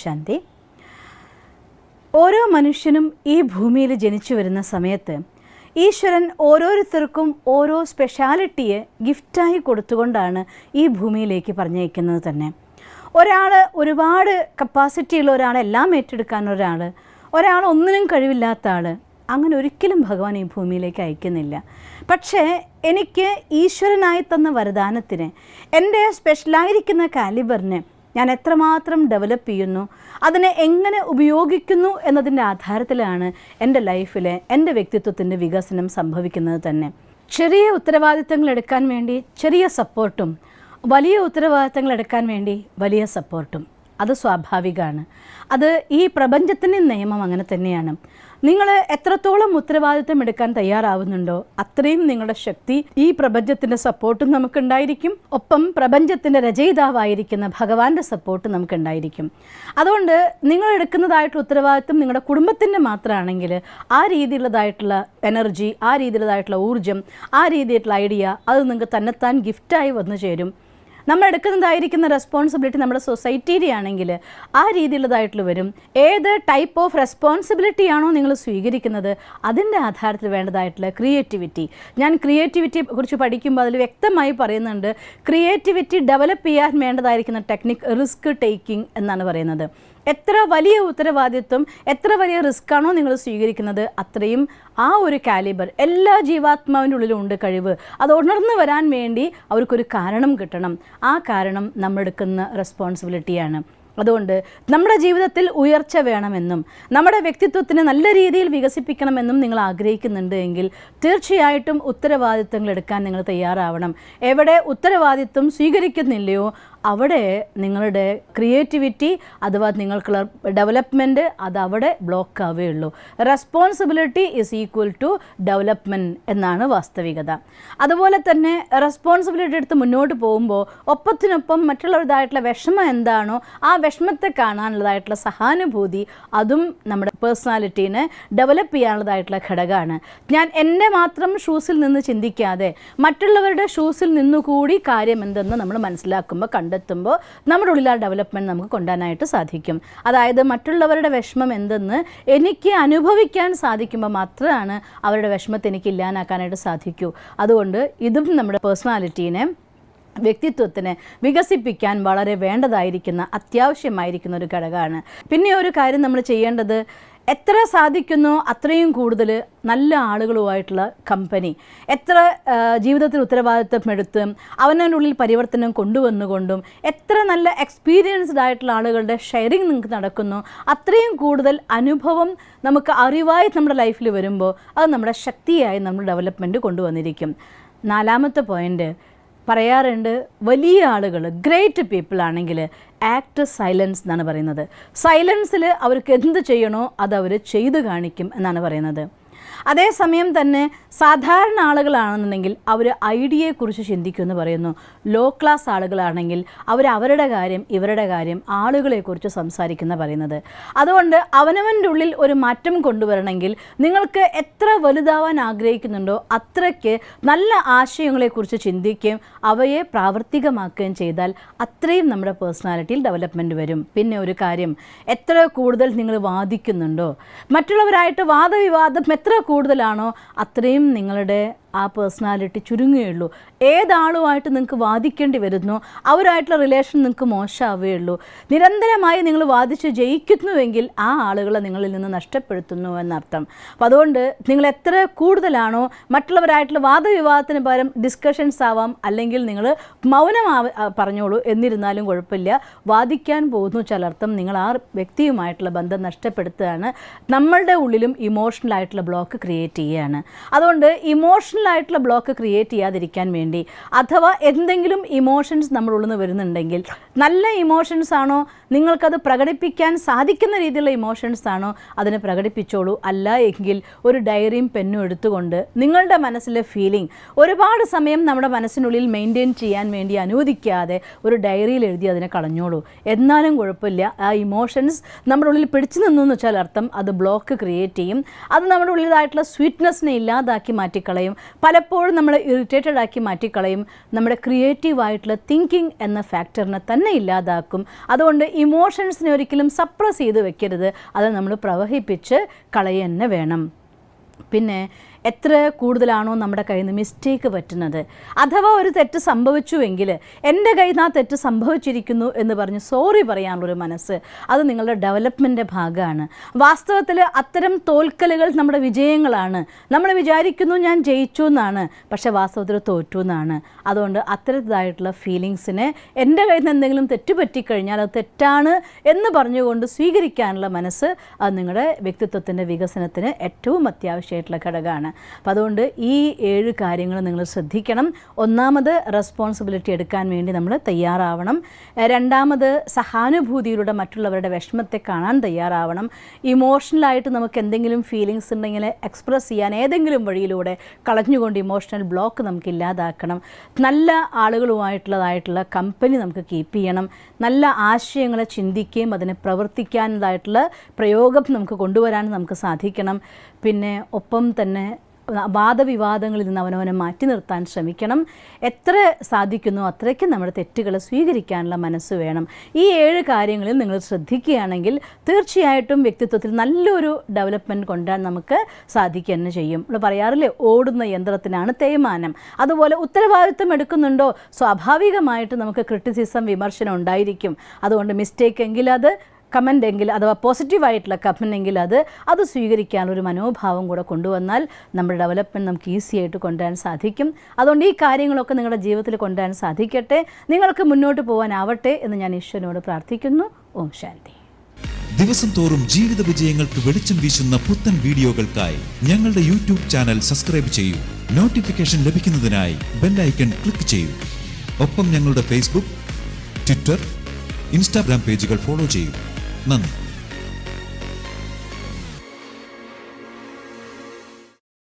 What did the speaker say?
ശാന്തി. ഓരോ മനുഷ്യനും ഈ ഭൂമിയിൽ ജനിച്ചു വരുന്ന സമയത്ത് ഈശ്വരൻ ഓരോരുത്തർക്കും ഓരോ സ്പെഷ്യാലിറ്റിയെ ഗിഫ്റ്റായി കൊടുത്തുകൊണ്ടാണ് ഈ ഭൂമിയിലേക്ക് പറഞ്ഞയക്കുന്നത് തന്നെ. ഒരാൾ ഒരുപാട് കപ്പാസിറ്റിയുള്ള ഒരാൾ എല്ലാം ഏറ്റെടുക്കാൻ ഒരാൾ ഒന്നിനും കഴിവില്ലാത്ത ആൾ, അങ്ങനെ ഒരിക്കലും ഭഗവാൻ ഈ ഭൂമിയിലേക്ക് അയക്കുന്നില്ല. പക്ഷേ എനിക്ക് ഈശ്വരനായി തന്ന വരദാനത്തിന്, എൻ്റെ സ്പെഷ്യലായിരിക്കുന്ന കാലിബറിനെ ഞാൻ എത്രമാത്രം ഡെവലപ്പ് ചെയ്യുന്നു, അതിനെ എങ്ങനെ ഉപയോഗിക്കുന്നു എന്നതിൻ്റെ ആധാരത്തിലാണ് എൻ്റെ ലൈഫിലെ എൻ്റെ വ്യക്തിത്വത്തിൻ്റെ വികസനം സംഭവിക്കുന്നത് തന്നെ. ചെറിയ ഉത്തരവാദിത്തങ്ങൾ എടുക്കാൻ വേണ്ടി ചെറിയ സപ്പോർട്ടും, വലിയ ഉത്തരവാദിത്തങ്ങൾ എടുക്കാൻ വേണ്ടി വലിയ സപ്പോർട്ടും, അത് സ്വാഭാവികമാണ്. അത് ഈ പ്രപഞ്ചത്തിൻ്റെ നിയമം അങ്ങനെ തന്നെയാണ്. നിങ്ങൾ എത്രത്തോളം ഉത്തരവാദിത്തം എടുക്കാൻ തയ്യാറാവുന്നുണ്ടോ അത്രയും നിങ്ങളുടെ ശക്തി, ഈ പ്രപഞ്ചത്തിൻ്റെ സപ്പോർട്ടും നമുക്കുണ്ടായിരിക്കും, ഒപ്പം പ്രപഞ്ചത്തിൻ്റെ രചയിതാവായിരിക്കുന്ന ഭഗവാന്റെ സപ്പോർട്ട് നമുക്കുണ്ടായിരിക്കും. അതുകൊണ്ട് നിങ്ങൾ എടുക്കുന്നതായിട്ടുള്ള ഉത്തരവാദിത്തം നിങ്ങളുടെ കുടുംബത്തിൻ്റെ മാത്രമാണെങ്കിൽ ആ രീതിയിലുള്ളതായിട്ടുള്ള എനർജി, ആ രീതിയിലുള്ളതായിട്ടുള്ള ഊർജ്ജം, ആ രീതിയിലുള്ള ഐഡിയ അത് നിങ്ങൾക്ക് തന്നെത്താൻ ഗിഫ്റ്റായി വന്നു ചേരും. നമ്മൾ എടുക്കുന്നതായിരിക്കുന്ന റെസ്പോൺസിബിലിറ്റി നമ്മുടെ സൊസൈറ്റിയുടെ ആണെങ്കിൽ ആ രീതിയിലുള്ളതായിട്ടുള്ള വരും. ഏത് ടൈപ്പ് ഓഫ് റെസ്പോൺസിബിലിറ്റി ആണോ നിങ്ങൾ സ്വീകരിക്കുന്നത് അതിൻ്റെ ആധാരത്തിൽ വേണ്ടതായിട്ടുള്ള ക്രിയേറ്റിവിറ്റി. ഞാൻ ക്രിയേറ്റിവിറ്റിയെ കുറിച്ച് പഠിക്കുമ്പോൾ അതിൽ വ്യക്തമായി പറയുന്നുണ്ട്, ക്രിയേറ്റിവിറ്റി ഡെവലപ്പ് ചെയ്യാൻ വേണ്ടതായിരിക്കുന്ന ടെക്നിക് റിസ്ക് ടേക്കിംഗ് എന്നാണ് പറയുന്നത്. എത്ര വലിയ ഉത്തരവാദിത്വം, എത്ര വലിയ റിസ്ക്കാണോ നിങ്ങൾ സ്വീകരിക്കുന്നത് അത്രയും ആ ഒരു കാലിബർ എല്ലാ ജീവാത്മാവിൻ്റെ ഉള്ളിലും ഉണ്ട് കഴിവ്. അത് ഉണർന്നു വരാൻ വേണ്ടി അവർക്കൊരു കാരണം കിട്ടണം. ആ കാരണം നമ്മളെടുക്കുന്ന റെസ്പോൺസിബിലിറ്റിയാണ്. അതുകൊണ്ട് നമ്മുടെ ജീവിതത്തിൽ ഉയർച്ച വേണമെന്നും നമ്മുടെ വ്യക്തിത്വത്തിന് നല്ല രീതിയിൽ വികസിപ്പിക്കണമെന്നും നിങ്ങൾ ആഗ്രഹിക്കുന്നുണ്ട് എങ്കിൽ തീർച്ചയായിട്ടും ഉത്തരവാദിത്തങ്ങൾ എടുക്കാൻ നിങ്ങൾ തയ്യാറാവണം. എവിടെ ഉത്തരവാദിത്വം സ്വീകരിക്കുന്നില്ലയോ അവിടെ നിങ്ങളുടെ ക്രിയേറ്റിവിറ്റി അഥവാ നിങ്ങൾക്കുള്ള ഡെവലപ്മെൻറ്റ് അതവിടെ ബ്ലോക്ക് ആവുകയുള്ളൂ. Responsibility is equal to development എന്നാണ് വാസ്തവികത. അതുപോലെ തന്നെ റെസ്പോൺസിബിലിറ്റി എടുത്ത് മുന്നോട്ട് പോകുമ്പോൾ ഒപ്പത്തിനൊപ്പം മറ്റുള്ളവരുടേതായിട്ടുള്ള വിഷമം എന്താണോ ആ വിഷമത്തെ കാണാനുള്ളതായിട്ടുള്ള സഹാനുഭൂതി അതും നമ്മുടെ പേഴ്സണാലിറ്റീനെ ഡെവലപ്പ് ചെയ്യാനുള്ളതായിട്ടുള്ള ഘടകമാണ്. ഞാൻ എൻ്റെ മാത്രം ഷൂസിൽ നിന്ന് ചിന്തിക്കാതെ മറ്റുള്ളവരുടെ ഷൂസിൽ നിന്നുകൂടി കാര്യം എന്തെന്ന് നമ്മൾ മനസ്സിലാക്കുമ്പോൾ കണ്ടെത്തുമ്പോൾ നമ്മുടെ ഉള്ളിൽ ആ ഡെവലപ്മെൻറ്റ് നമുക്ക് കൊണ്ടുവരാനായിട്ട് സാധിക്കും. അതായത് മറ്റുള്ളവരുടെ വിഷമം എന്തെന്ന് എനിക്ക് അനുഭവിക്കാൻ സാധിക്കുമ്പോൾ മാത്രമാണ് അവരുടെ വിഷമത്തെ എനിക്ക് ഇല്ലാനാക്കാനായിട്ട് സാധിക്കൂ. അതുകൊണ്ട് ഇതും നമ്മുടെ പേഴ്സണാലിറ്റീനെ, വ്യക്തിത്വത്തിനെ വികസിപ്പിക്കാൻ വളരെ വേണ്ടതായിരിക്കുന്ന അത്യാവശ്യമായിരിക്കുന്ന ഒരു ഘടകമാണ്. പിന്നെ ഒരു കാര്യം നമ്മൾ ചെയ്യേണ്ടത്, എത്ര സാധിക്കുന്നോ അത്രയും കൂടുതൽ നല്ല ആളുകളുമായിട്ടുള്ള കമ്പനി, എത്ര ജീവിതത്തിൽ ഉത്തരവാദിത്വം എടുത്ത് അവനവൻ്റെ ഉള്ളിൽ പരിവർത്തനം കൊണ്ടുവന്നുകൊണ്ടും എത്ര നല്ല എക്സ്പീരിയൻസ്ഡ് ആയിട്ടുള്ള ആളുകളുടെ ഷെയറിങ് നിങ്ങൾക്ക് നടക്കുന്നു അത്രയും കൂടുതൽ അനുഭവം നമുക്ക് അറിവായി നമ്മുടെ ലൈഫിൽ വരുമ്പോൾ അത് നമ്മുടെ ശക്തിയായി നമ്മൾ ഡെവലപ്മെൻറ്റ് കൊണ്ടുവന്നിരിക്കും. 4ാമത്തെ പോയിൻ്റ് പറയാറുണ്ട്, വലിയ ആളുകൾ ഗ്രേറ്റ് പീപ്പിൾ ആണെങ്കിൽ ആക്ട് സൈലൻസ് എന്നാണ് പറയുന്നത്. സൈലൻസിൽ അവർക്ക് എന്ത് ചെയ്യണോ അതവർ ചെയ്തു കാണിക്കും എന്നാണ് പറയുന്നത്. അതേസമയം തന്നെ സാധാരണ ആളുകളാണെന്നുണ്ടെങ്കിൽ അവർ ഐഡിയയെക്കുറിച്ച് ചിന്തിക്കുമെന്ന് പറയുന്നു. ലോ ക്ലാസ് ആളുകളാണെങ്കിൽ അവർ അവരുടെ കാര്യം, ഇവരുടെ കാര്യം, ആളുകളെക്കുറിച്ച് സംസാരിക്കുന്ന പറയുന്നത്. അതുകൊണ്ട് അവനവൻ്റെ ഉള്ളിൽ ഒരു മാറ്റം കൊണ്ടുവരണമെങ്കിൽ നിങ്ങൾക്ക് എത്ര വലുതാവാൻ ആഗ്രഹിക്കുന്നുണ്ടോ അത്രയ്ക്ക് നല്ല ആശയങ്ങളെക്കുറിച്ച് ചിന്തിക്കുകയും അവയെ പ്രാവർത്തികമാക്കുകയും ചെയ്താൽ അത്രയും നമ്മുടെ പേഴ്സണാലിറ്റിയിൽ ഡെവലപ്മെൻറ്റ് വരും. പിന്നെ ഒരു കാര്യം, എത്ര കൂടുതൽ നിങ്ങൾ വാദിക്കുന്നുണ്ടോ, മറ്റുള്ളവരായിട്ട് വാദവിവാദം എത്ര കൂടുതലാണോ അത്രയും നിങ്ങളുടെ ആ പേഴ്സണാലിറ്റി ചുരുങ്ങുകയുള്ളൂ. ഏതാളുമായിട്ട് നിങ്ങൾക്ക് വാദിക്കേണ്ടി വരുന്നോ അവരായിട്ടുള്ള റിലേഷൻ നിങ്ങൾക്ക് മോശമാവുകയുള്ളൂ. നിരന്തരമായി നിങ്ങൾ വാദിച്ച് ജയിക്കുന്നുവെങ്കിൽ ആ ആളുകളെ നിങ്ങളിൽ നിന്ന് നഷ്ടപ്പെടുത്തുന്നു എന്നർത്ഥം. അപ്പോൾ അതുകൊണ്ട് നിങ്ങൾ എത്ര കൂടുതലാണോ മറ്റുള്ളവരായിട്ടുള്ള വാദവിവാദത്തിന് പകരം ഡിസ്കഷൻസ് ആവാം, അല്ലെങ്കിൽ നിങ്ങൾ മൗനം പറഞ്ഞോളൂ, എന്നിരുന്നാലും കുഴപ്പമില്ല. വാദിക്കാൻ പോകുന്നു ചിലർത്ഥം നിങ്ങൾ ആ വ്യക്തിയുമായിട്ടുള്ള ബന്ധം നഷ്ടപ്പെടുത്തുകയാണ്. നമ്മളുടെ ഉള്ളിലും ഇമോഷണലായിട്ടുള്ള ബ്ലോക്ക് ക്രിയേറ്റ് ചെയ്യുകയാണ്. അതുകൊണ്ട് ഇമോഷണലായിട്ടുള്ള ബ്ലോക്ക് ക്രിയേറ്റ് ചെയ്യാതിരിക്കാൻ വേണ്ടി, അഥവാ എന്തെങ്കിലും ഇമോഷൻസ് നമ്മുടെ ഉള്ളിൽ നിന്ന് വരുന്നുണ്ടെങ്കിൽ, നല്ല ഇമോഷൻസ് ആണോ നിങ്ങൾക്കത് പ്രകടിപ്പിക്കാൻ സാധിക്കുന്ന രീതിയിലുള്ള ഇമോഷൻസ് ആണോ അതിനെ പ്രകടിപ്പിച്ചോളൂ. അല്ല എങ്കിൽ ഒരു ഡയറിയും പെന്നും എടുത്തുകൊണ്ട് നിങ്ങളുടെ മനസ്സിലെ ഫീലിംഗ് ഒരുപാട് സമയം നമ്മുടെ മനസ്സിനുള്ളിൽ മെയിൻറ്റെയിൻ ചെയ്യാൻ വേണ്ടി അനുവദിക്കാതെ ഒരു ഡയറിയിൽ എഴുതി അതിനെ കളഞ്ഞോളൂ. എന്നാലും കുഴപ്പമില്ല. ആ ഇമോഷൻസ് നമ്മുടെ ഉള്ളിൽ പിടിച്ചു നിന്നു എന്ന് വെച്ചാൽ അർത്ഥം അത് ബ്ലോക്ക് ക്രിയേറ്റ് ചെയ്യും. അത് നമ്മുടെ ഉള്ളിലായിട്ടുള്ള സ്വീറ്റ്നെസ്സിനെ ഇല്ലാതാക്കി മാറ്റിക്കളയും. പലപ്പോഴും നമ്മൾ ഇറിറ്റേറ്റഡ് ആക്കി മാറ്റിക്കളയും. നമ്മുടെ ക്രിയേറ്റീവായിട്ടുള്ള തിങ്കിങ് എന്ന ഫാക്ടറിനെ തന്നെ ഇല്ലാതാക്കും. അതുകൊണ്ട് ഇമോഷൻസിനെ ഒരിക്കലും സപ്രസ് ചെയ്ത് വെക്കരുത്, അത് നമ്മൾ പ്രവഹിപ്പിച്ച് കളയുക തന്നെ വേണം. പിന്നെ എത്ര കൂടുതലാണോ നമ്മുടെ കയ്യിൽ നിന്ന് മിസ്റ്റേക്ക് പറ്റുന്നത്, അഥവാ ഒരു തെറ്റ് സംഭവിച്ചുവെങ്കിൽ എൻ്റെ കയ്യിൽ നിന്ന് ആ തെറ്റ് സംഭവിച്ചിരിക്കുന്നു എന്ന് പറഞ്ഞ് സോറി പറയാനുള്ളൊരു മനസ്സ്, അത് നിങ്ങളുടെ ഡെവലപ്മെൻറ്റിൻ്റെ ഭാഗമാണ്. വാസ്തവത്തിൽ അത്തരം തോൽക്കലുകൾ നമ്മുടെ വിജയങ്ങളാണ്. നമ്മൾ വിചാരിക്കുന്നു ഞാൻ ജയിച്ചു എന്നാണ്, പക്ഷേ വാസ്തവത്തിൽ തോറ്റു എന്നാണ്. അതുകൊണ്ട് അത്തരത്തിലായിട്ടുള്ള ഫീലിങ്സിനെ എൻ്റെ കയ്യിൽ നിന്ന് എന്തെങ്കിലും തെറ്റുപറ്റിക്കഴിഞ്ഞാൽ അത് തെറ്റാണ് എന്ന് പറഞ്ഞുകൊണ്ട് സ്വീകരിക്കാനുള്ള മനസ്സ്, അത് നിങ്ങളുടെ വ്യക്തിത്വത്തിൻ്റെ വികസനത്തിന് ഏറ്റവും അത്യാവശ്യമായിട്ടുള്ള ഘടകമാണ്. അപ്പം അതുകൊണ്ട് ഈ 7 കാര്യങ്ങൾ നിങ്ങൾ ശ്രദ്ധിക്കണം. ഒന്നാമത് റെസ്പോൺസിബിലിറ്റി എടുക്കാൻ വേണ്ടി നമ്മൾ തയ്യാറാവണം. രണ്ടാമത് സഹാനുഭൂതിയിലൂടെ മറ്റുള്ളവരുടെ വിഷമത്തെ കാണാൻ തയ്യാറാവണം. ഇമോഷണലായിട്ട് നമുക്ക് എന്തെങ്കിലും ഫീലിങ്സ് ഉണ്ടെങ്കിൽ എക്സ്പ്രസ് ചെയ്യാൻ ഏതെങ്കിലും വഴിയിലൂടെ കളഞ്ഞുകൊണ്ട് ഇമോഷണൽ ബ്ലോക്ക് നമുക്ക് ഇല്ലാതാക്കണം. നല്ല ആളുകളുമായിട്ടുള്ളതായിട്ടുള്ള കമ്പനി നമുക്ക് കീപ്പ് ചെയ്യണം. നല്ല ആശയങ്ങളെ ചിന്തിക്കുകയും അതിനെ പ്രവർത്തിക്കാനുള്ളതായിട്ടുള്ള പ്രയോഗം നമുക്ക് കൊണ്ടുവരാൻ നമുക്ക് സാധിക്കണം. പിന്നെ ഒപ്പം തന്നെ വാദവിവാദങ്ങളിൽ നിന്ന് അവനവനെ മാറ്റി നിർത്താൻ ശ്രമിക്കണം. എത്ര സാധിക്കുന്നു അത്രയ്ക്ക് നമ്മുടെ തെറ്റുകളെ സ്വീകരിക്കാനുള്ള മനസ്സ് വേണം. ഈ 7 കാര്യങ്ങളിൽ നിങ്ങൾ ശ്രദ്ധിക്കുകയാണെങ്കിൽ തീർച്ചയായിട്ടും വ്യക്തിത്വത്തിൽ നല്ലൊരു ഡെവലപ്മെൻറ്റ് കൊണ്ടുവരാൻ നമുക്ക് സാധിക്കുക തന്നെ ചെയ്യും. നമ്മൾ പറയാറില്ലേ, ഓടുന്ന യന്ത്രത്തിനാണ് തേയ്മാനം. അതുപോലെ ഉത്തരവാദിത്വം എടുക്കുന്നുണ്ടോ, സ്വാഭാവികമായിട്ട് നമുക്ക് ക്രിറ്റിസിസം, വിമർശനം ഉണ്ടായിരിക്കും. അതുകൊണ്ട് മിസ്റ്റേക്ക് എങ്കിൽ അത് കമൻ്റ് എങ്കിൽ, അഥവാ പോസിറ്റീവായിട്ടുള്ള കമൻ്റ് എങ്കിൽ അത് സ്വീകരിക്കാനൊരു മനോഭാവം കൂടെ കൊണ്ടുവന്നാൽ നമ്മുടെ ഡെവലപ്മെൻറ്റ് നമുക്ക് ഈസി ആയിട്ട് കൊണ്ടുവരാൻ സാധിക്കും. അതുകൊണ്ട് ഈ കാര്യങ്ങളൊക്കെ നിങ്ങളുടെ ജീവിതത്തിൽ കൊണ്ടുവരാൻ സാധിക്കട്ടെ, നിങ്ങൾക്ക് മുന്നോട്ട് പോകാനാവട്ടെ എന്ന് ഞാൻ ഈശ്വരനോട് പ്രാർത്ഥിക്കുന്നു. ഓം ശാന്തി. ദിവസം തോറും ജീവിത വിജയങ്ങൾക്ക് വെളിച്ചം വീശുന്ന പുത്തൻ വീഡിയോകൾക്കായി ഞങ്ങളുടെ യൂട്യൂബ് ചാനൽ സബ്സ്ക്രൈബ് ചെയ്യൂ. നോട്ടിഫിക്കേഷൻ ലഭിക്കുന്നതിനായി ബെൽ ഐക്കൺ ക്ലിക്ക് ചെയ്യൂ. ഒപ്പം ഞങ്ങളുടെ ഫേസ്ബുക്ക്, ട്വിറ്റർ, ഇൻസ്റ്റാഗ്രാം പേജുകൾ ഫോളോ ചെയ്യൂ. നന്ദി.